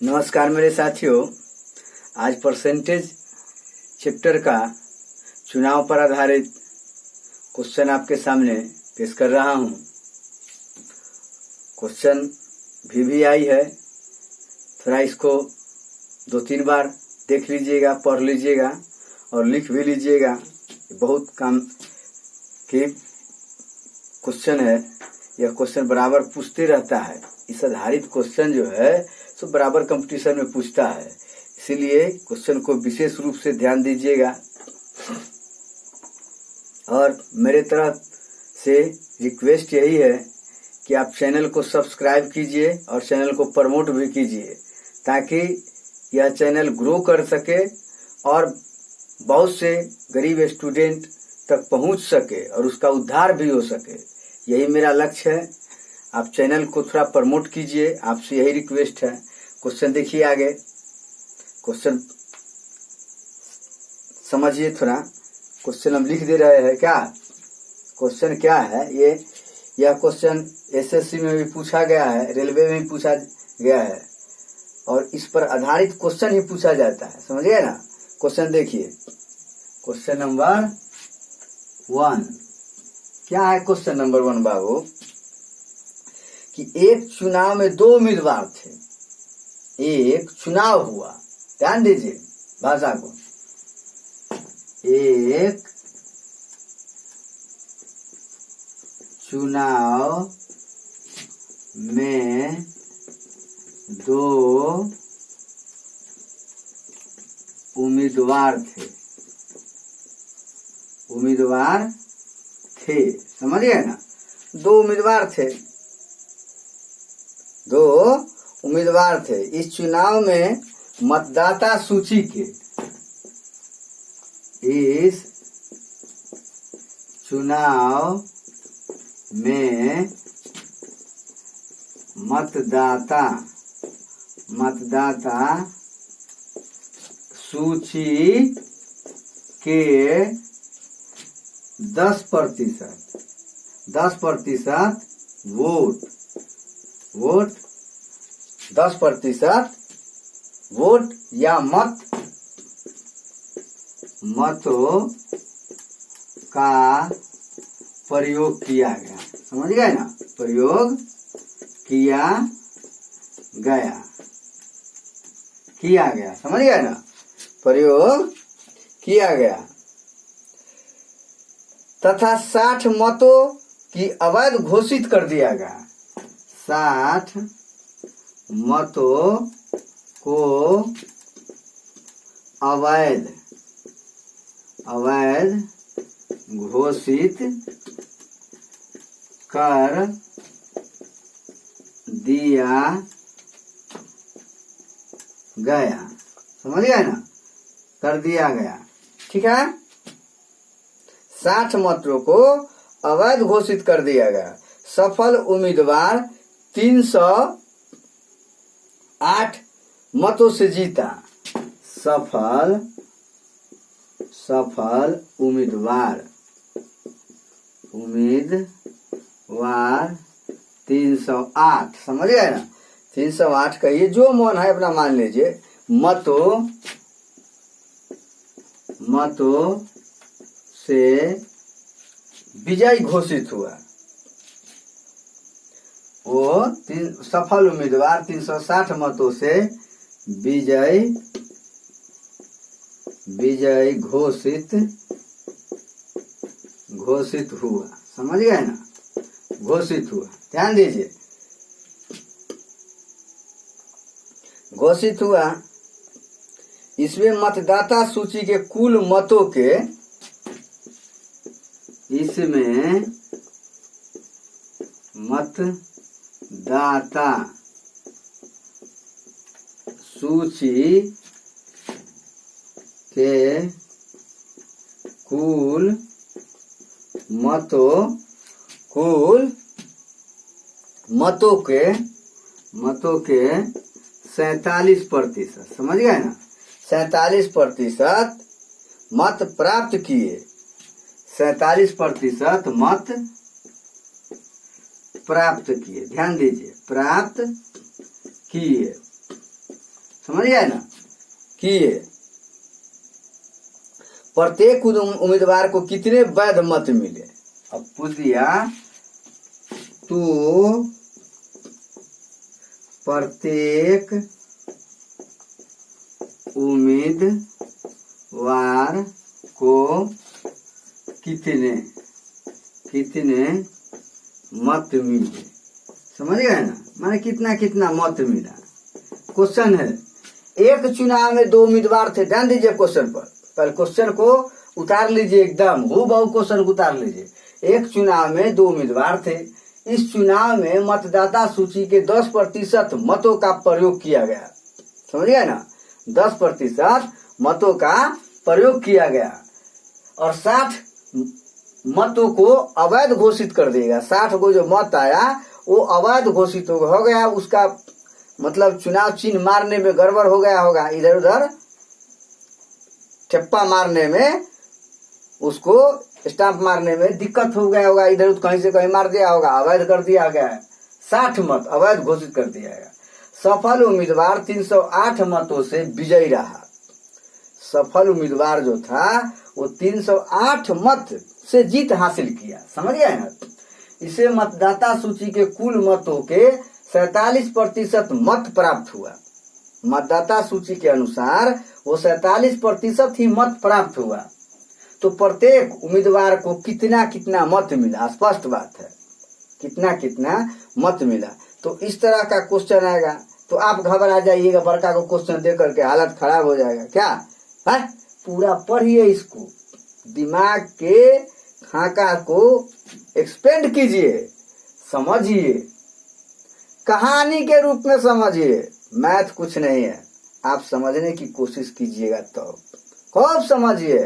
नमस्कार मेरे साथियों। आज परसेंटेज चैप्टर का चुनाव पर आधारित क्वेश्चन आपके सामने पेश कर रहा हूं। क्वेश्चन VVI है, थोड़ा इसको 2-3 बार देख लीजिएगा, पढ़ लीजिएगा और लिख भी लीजिएगा। बहुत काम के क्वेश्चन है। यह क्वेश्चन बराबर पूछते रहता है। इस आधारित क्वेश्चन जो है तो बराबर कंपटीशन में पूछता है, इसीलिए क्वेश्चन को विशेष रूप से ध्यान दीजिएगा। और मेरे तरफ से रिक्वेस्ट यही है कि आप चैनल को सब्सक्राइब कीजिए और चैनल को प्रमोट भी कीजिए, ताकि यह चैनल ग्रो कर सके और बहुत से गरीब स्टूडेंट तक पहुंच सके और उसका उद्धार भी हो सके। यही मेरा लक्ष्य है। आप चैनल को थोड़ा प्रमोट कीजिए, आपसे यही रिक्वेस्ट है। क्वेश्चन देखिए आगे। क्वेश्चन समझिए थोड़ा। क्वेश्चन हम लिख दे रहे हैं। क्या क्वेश्चन क्या है? यह क्वेश्चन SSC में भी पूछा गया है, रेलवे में भी पूछा गया है और इस पर आधारित क्वेश्चन ही पूछा जाता है। समझ गए ना? क्वेश्चन देखिए। क्वेश्चन नंबर 1 क्या है? क्वेश्चन नंबर 1 बाबू, कि एक चुनाव में 2 उम्मीदवार थे। एक चुनाव हुआ, ध्यान दीजिए भाषा को। एक चुनाव में 2 उम्मीदवार थे। उम्मीदवार थे, समझ गए ना? 2 उम्मीदवार थे। 2 उम्मीदवार थे। इस चुनाव में मतदाता सूची के, इस चुनाव में मतदाता सूची के 10% वोट 10% वोट या मतों का प्रयोग किया गया। समझ गए ना? प्रयोग किया गया। समझ गए ना? प्रयोग किया गया तथा 60 मतों की अवैध घोषित कर दिया गया। 60 मतों को अवैध घोषित कर दिया गया। समझ गए ना? कर दिया गया। ठीक है। 60 मतों को अवैध घोषित कर दिया गया। सफल उम्मीदवार 308 मतों से जीता। सफल उम्मीदवार 308। समझ गए ना? 308 कहिए, जो मन है अपना मान लीजिए। मतों से विजयी घोषित हुआ। वो सफल उम्मीदवार 360 मतों से विजयी घोषित हुआ। समझ गए ना? घोषित हुआ। ध्यान दीजिए, घोषित हुआ। इसमें मतदाता सूची के कुल मतों के, इसमें मतदाता सूची के कुल मतों के 47%। समझ गए ना? 47% मत प्राप्त किए। 47% मत प्राप्त किए। ध्यान दीजिए, प्राप्त किए। समझ गए ना कि ये प्रत्येक उम्मीदवार को कितने वैध मत मिले। अब पूछ दिया तो प्रत्येक उम्मीदवार को कितने मत मिले। समझ गए ना, माने कितना कितना मत मिला। क्वेश्चन है एक चुनाव में 2 उम्मीदवार थे। ध्यान दीजिए क्वेश्चन पर, पहले क्वेश्चन को उतार लीजिए, एकदम हूबहू क्वेश्चन को उतार लीजिए। एक चुनाव में 2 उम्मीदवार थे। इस चुनाव में मतदाता सूची के 10% मतों का प्रयोग किया गया। समझ गए ना, 10% मतों का प्रयोग किया गया और 60 मतों को अवैध घोषित कर देगा। 60 को जो मत आया वो अवैध घोषित हो गया। उसका मतलब चुनाव चिन्ह मारने में गड़बड़ हो गया होगा, इधर उधर ठप्पा मारने में, उसको स्टाम्प मारने में दिक्कत हो गया होगा, इधर उधर कहीं से कहीं मार दिया होगा, अवैध कर दिया गया है। 60 मत अवैध घोषित कर दिया गया। सफल उम्मीदवार 308 मतों से विजयी रहा। सफल उम्मीदवार जो था वो 308 मत से जीत हासिल किया। समझ गए ना, इसे मतदाता सूची के कुल मतों के 47% मत प्राप्त हुआ। मतदाता सूची के अनुसार वो 47% ही मत प्राप्त हुआ। तो प्रत्येक उम्मीदवार को कितना कितना मत मिला, स्पष्ट बात है, कितना कितना मत मिला। तो इस तरह का क्वेश्चन आएगा तो आप घबरा जाइएगा, बड़का को क्वेश्चन दे करके हालत खराब हो जाएगा। क्या है, पूरा पढ़िए, इसको दिमाग के खाका को एक्सपेंड कीजिए, समझिए, कहानी के रूप में समझिए। मैथ कुछ नहीं है, आप समझने की कोशिश कीजिएगा तो खूब समझिए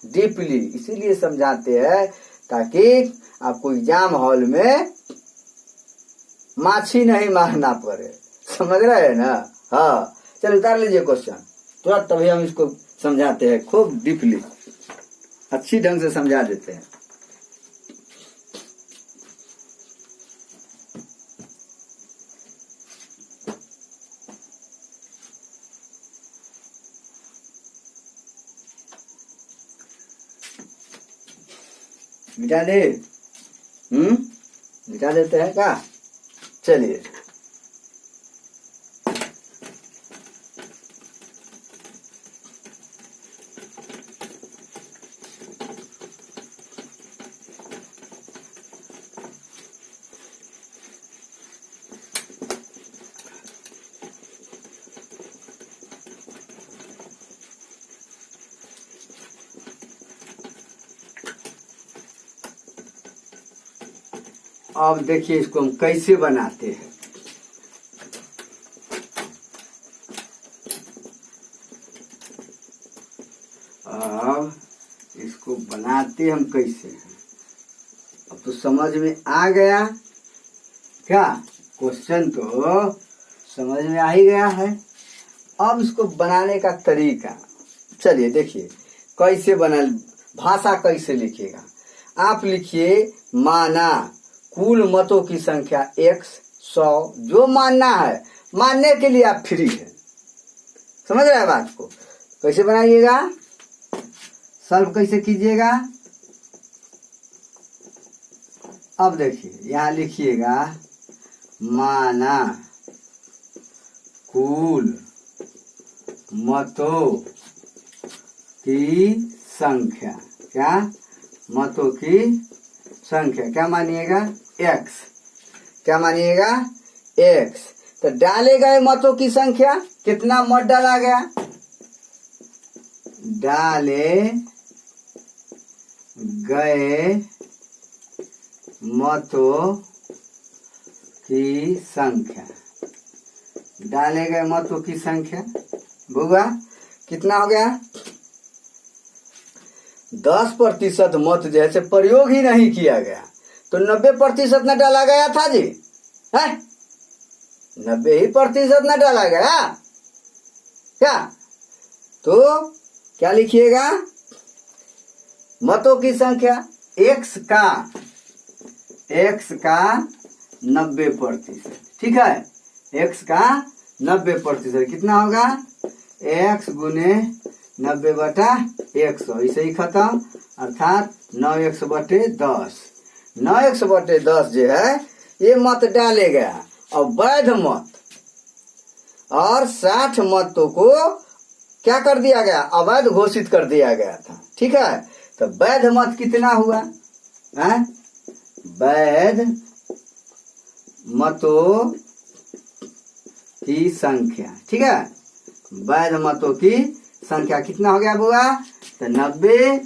डीपली। इसीलिए समझाते हैं ताकि आपको एग्जाम हॉल में माछी नहीं मारना पड़े। समझ रहे हैं ना। हाँ चलिए उतार लीजिए क्वेश्चन तुरंत, तभी हम इसको समझाते हैं खूब डीपली, अच्छी ढंग से समझा देते हैं। मिटा दे, मिटा देते हैं क्या। चलिए अब देखिए इसको हम कैसे बनाते हैं। अब इसको बनाते हम कैसे हैं, अब तो समझ में आ गया क्या। क्वेश्चन तो समझ में आ ही गया है। अब इसको बनाने का तरीका चलिए देखिए कैसे बना, भाषा कैसे लिखिएगा। आप लिखिए माना कुल मतों की संख्या 100, जो मानना है, मानने के लिए आप फ्री है। समझ रहे हैं बात को। कैसे बनाइएगा, सॉल्व कैसे कीजिएगा। अब देखिए यहां लिखिएगा माना कुल मतों की संख्या, क्या मतों की संख्या, क्या मानिएगा x, क्या मानिएगा x। तो डाले गए मतों की संख्या, कितना मत डाला गया, डाले गए मतों की संख्या, डाले गए मतों की संख्या होगा कितना हो गया 10% मत जैसे प्रयोग ही नहीं किया गया तो 90% न डाला गया था जी, है 90% न डाला गया क्या। तो क्या लिखिएगा, मतों की संख्या x का 90%, ठीक है, x का 90%। कितना होगा? x गुने 90/100, इसे ही खत्म, अर्थात 9x/10। 9x/10 जो है ये मत डाले गया। अब वैध मत और 60 मतों को क्या कर दिया गया? अवैध घोषित कर दिया गया था। ठीक है, तो वैध मत कितना हुआ है? वैध मतों की संख्या, ठीक है, वैध मतों की संख्या कितना हो गया बुआ? तो 90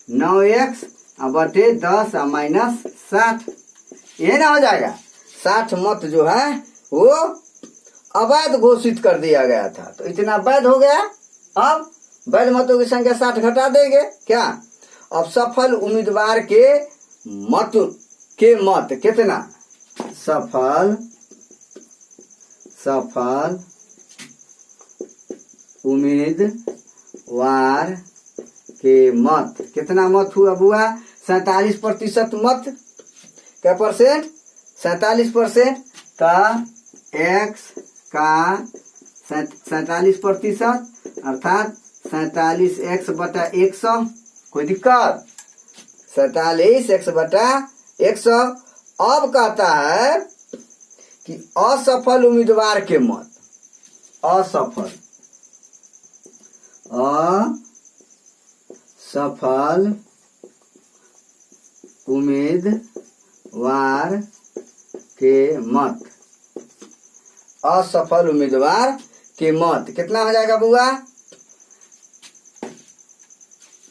9x/10 माइनस 60, ये ना हो जाएगा। 60 मत जो है वो अवैध घोषित कर दिया गया था, तो इतना वैध हो गया। अब वैध मतों की संख्या 60 घटा देंगे क्या? अब सफल उम्मीदवार के मत कितना? सफल उम्मीदवार के मत कितना मत हुआ बुआ? 47% मत। क्या परसेंट? 47%। का x का 47%, अर्थात 47x/100। कोई दिक्कत? 47x/100। अब कहता है कि असफल उम्मीदवार के मत, असफल उम्मीदवार के मत, असफल उम्मीदवार के मत कितना हो जाएगा बुआ?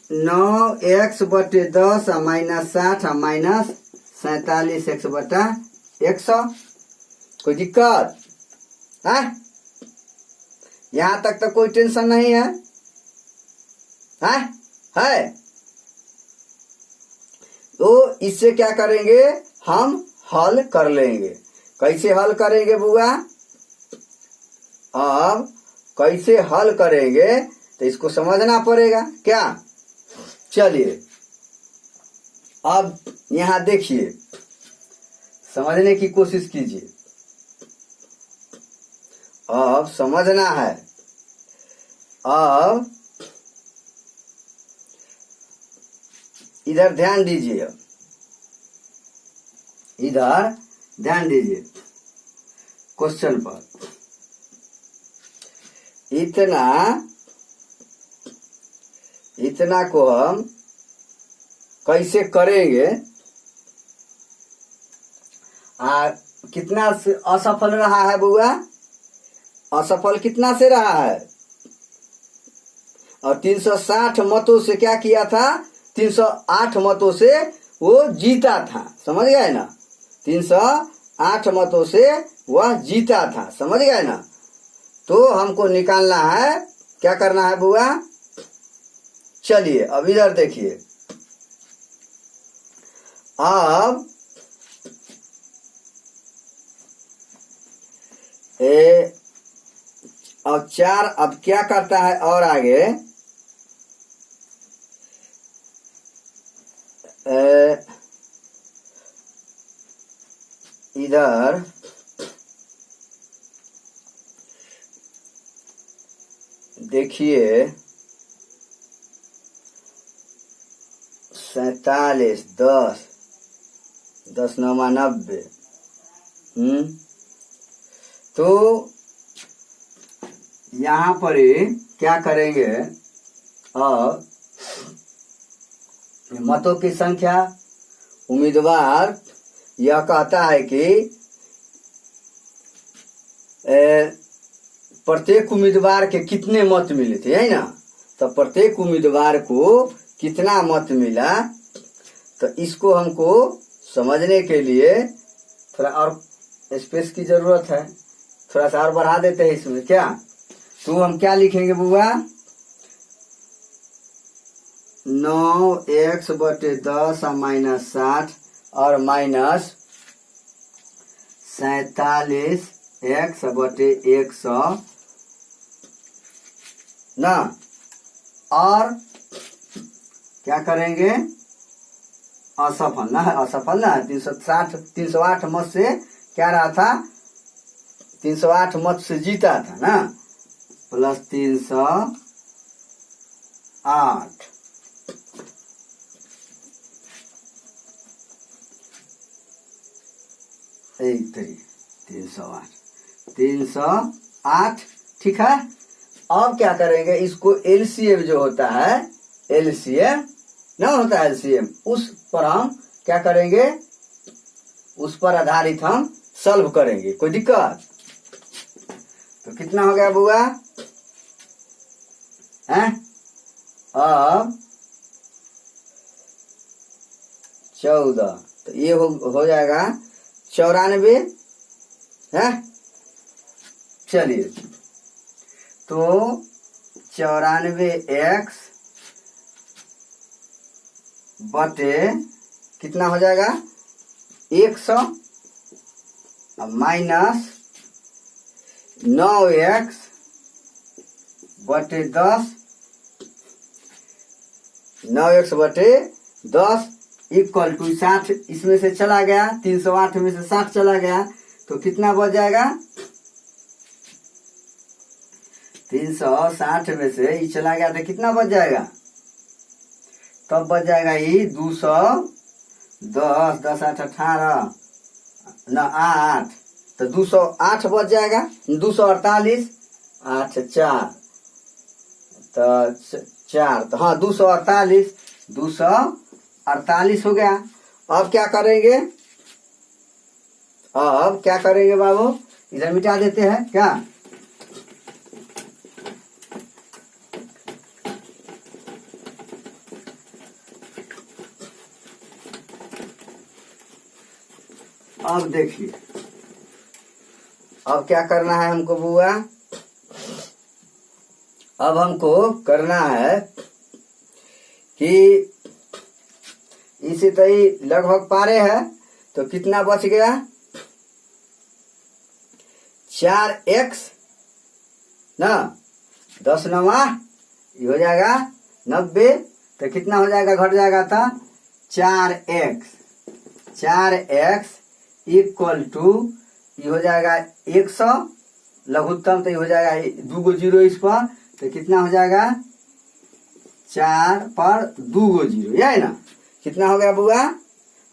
9x/10 minus 60 minus 47x/100। कोई दिक्कत है? यहां तक तो कोई टेंशन नहीं है, है? तो इससे क्या करेंगे? हम हल कर लेंगे। कैसे हल करेंगे बुआ? अब कैसे हल करेंगे तो इसको समझना पड़ेगा क्या? चलिए अब यहां देखिए, समझने की कोशिश कीजिए। अब समझना है। अब इधर ध्यान दीजिए, इधर ध्यान दीजिए क्वेश्चन पर। इतना को हम कैसे करेंगे? कितना असफल रहा है बुआ? असफल कितना से रहा है? और 360 मतों से क्या किया था? 308 मतों से वो जीता था। समझ गए ना? 308 मतों से वह जीता था। समझ गए ना? तो हमको निकालना है, क्या करना है बुआ? चलिए अब इधर देखिए। अब अब 4 अब क्या करता है और आगे? इधर देखिए 47 10 9 90। तो यहाँ पर क्या करेंगे? अब मतों की संख्या, उम्मीदवार यह कहता है कि प्रत्येक उम्मीदवार के कितने मत मिले थे, है ना? तो प्रत्येक उम्मीदवार को कितना मत मिला, तो इसको हमको समझने के लिए थोड़ा और स्पेस की जरूरत है। थोड़ा सा और बढ़ा देते हैं इसमें क्या? तो हम क्या लिखेंगे बुआ? 9x/10 माइनस 60 और माइनस 47x/100 ना। और क्या करेंगे? असफल ना 308 मत से क्या रहा था? 308 मत से जीता था ना, प्लस 308 308 ठीक है। अब क्या करेंगे, इसको एलसीएम जो होता है, एलसीएम ना होता है, एलसीएम उस पर हम क्या करेंगे, उस पर आधारित हम सॉल्व करेंगे। कोई दिक्कत? तो कितना हो गया बुआ हैं? अब 14, तो ये हो जाएगा 94 है। चलिए, तो 94x बटे कितना हो जाएगा 100 माइनस 9x बटे 10, 9x बटे 10 इक्वल टू 60, इसमें से चला गया 308 में से 60 चला गया, तो कितना बच जाएगा, 360 में से ये चला गया तो कितना बच जाएगा, तब बच जाएगा ये 210, 10 8 18 न 8, तो 208 बच जाएगा, 248 8 4 तो 4, तो हाँ 248 हो गया। अब क्या करेंगे, अब क्या करेंगे बाबू, इधर मिटा देते हैं क्या, अब देखिए, अब क्या करना है हमको बुआ, अब हमको करना है कि इसी तरह लगभग पारे है, तो कितना बच गया 4x ना, 10 9 ये हो जाएगा 90, तो कितना हो जाएगा, घट जाएगा था 4x इक्वल टू ये हो जाएगा 100 लघुत्तम, तो ये हो जाएगा 2 जीरो इस पर, तो कितना हो जाएगा 4 पर 2 जीरो, यह है ना, कितना हो गया बुआ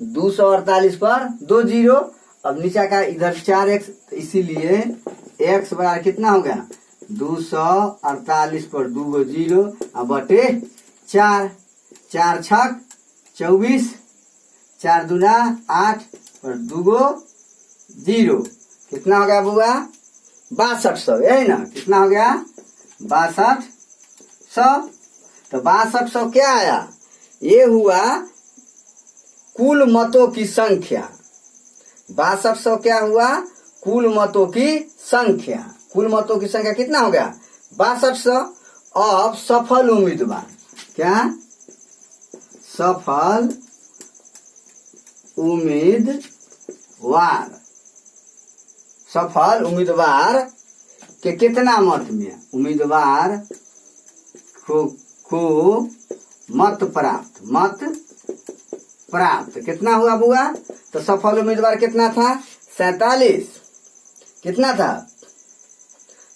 248 पर 2 जीरो। अब नीचे का इधर 4x, इसीलिए x बराबर कितना हो गया 248 पर 2 जीरो बटे 4, 4 छक 24, 4 दूना 8 पर 2 जीरो, कितना हो गया बुआ 6200, यही ना, कितना हो गया 6200। तो 6200 क्या आया, ये हुआ कुल मतों की संख्या, 6200 क्या हुआ, कुल मतों की संख्या, कुल मतों की संख्या कितना हो गया 6200। अब सफल उम्मीदवार, क्या सफल उम्मीदवार, सफल उम्मीदवार के कितना मत में, उम्मीदवार को मत प्राप्त कितना हुआ बुआ, तो सफल उम्मीदवार कितना था 47, कितना था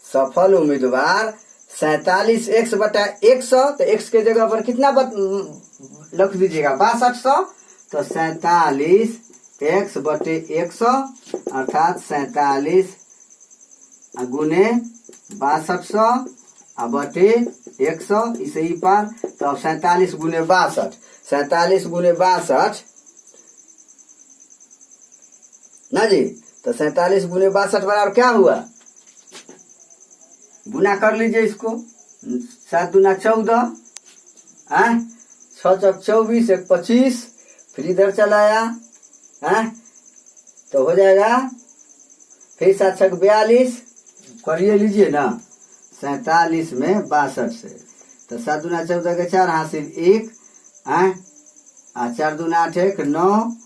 सफल उम्मीदवार 47x बटा 100, तो x के जगह पर कितना लिख दीजिएगा 6200, तो 47x बटे 100 अर्थात 47 गुने 6200 बटे 100, इसे ही पर, तो 47 गुने 62, 47 गुने 62 ना जी, तो 47 गुने 62 बराबर क्या हुआ, गुना कर लीजिए इसको, 7 दूना 14, 6 चौक 24, 1 25, फिर इधर चलाया तो हो जाएगा, फिर 7 छक 42, करिए लीजिए ना, 47 में 62 से, तो 7 दूना 14 के 4 हासिल 1, 4 दूना 8 1 9,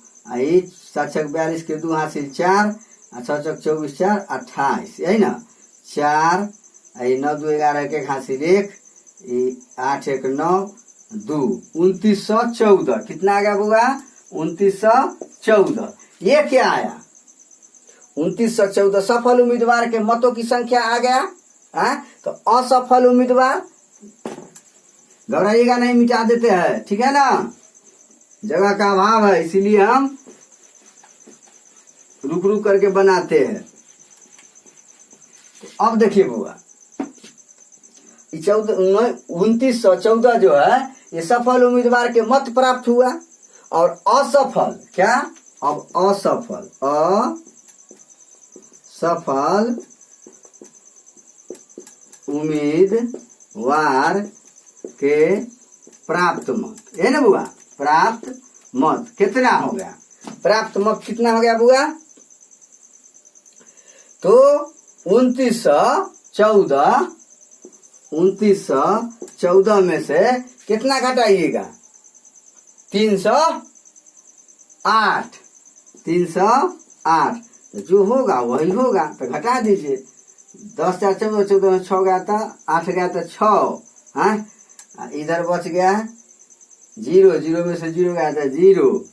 7 छक 42 के 2 हासिल 4, 6 चौक 24 4 28, यही ना, 4 9 2 11 1 हासिल 1, 8 1 9 2, 2914, कितना आ गया बुआ 2914। ये क्या आया 2914 सफल उम्मीदवार के मतों की संख्या आ गया है। तो असफल उम्मीदवार घबराइएगा नहीं, मिटा देते हैं, ठीक है ना। जगह का अभाव है इसीलिए हम रुक रुक करके बनाते हैं। तो अब देखिए बुआ, 2914 जो है ये सफल उम्मीदवार के मत प्राप्त हुआ, और असफल क्या, अब असफल उम्मीदवार के प्राप्त मत, है ना बुआ, प्राप्त मत कितना हो गया, प्राप्त मत कितना हो गया बुआ। तो 2914 में से कितना घटाइएगा, 308, तो जो होगा वही होगा, तो घटा दीजिए। 10 4 14 14 में 6 गया था, 8 गया था 6 है, इधर बच गया 0, 0 में से 0 गया था 0,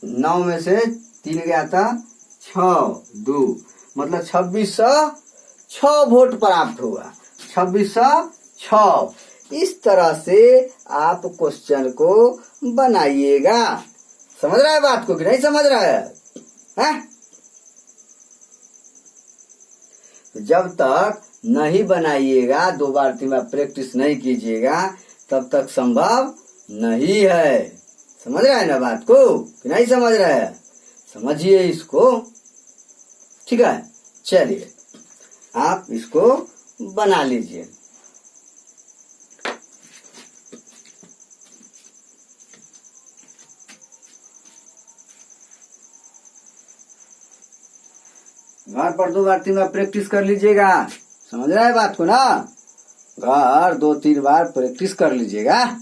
9 में से 3 गया था 6, 2 मतलब 2606 वोट प्राप्त हुआ, 2606। इस तरह से आप क्वेश्चन को बनाइएगा। समझ रहा है बात को कि नहीं समझ रहा है, हैं? जब तक नहीं बनाइएगा, 2 बार 3 बार प्रैक्टिस नहीं कीजिएगा, तब तक संभव नहीं है। समझ रहा है ना बात को कि नहीं समझ रहा है, समझिए इसको, ठीक है। चलिए आप इसको बना लीजिए। घर पर 2 बार 3 बार प्रैक्टिस कर लीजिएगा। समझ रहा है बात को ना, घर 2 3 बार प्रैक्टिस कर लीजिएगा।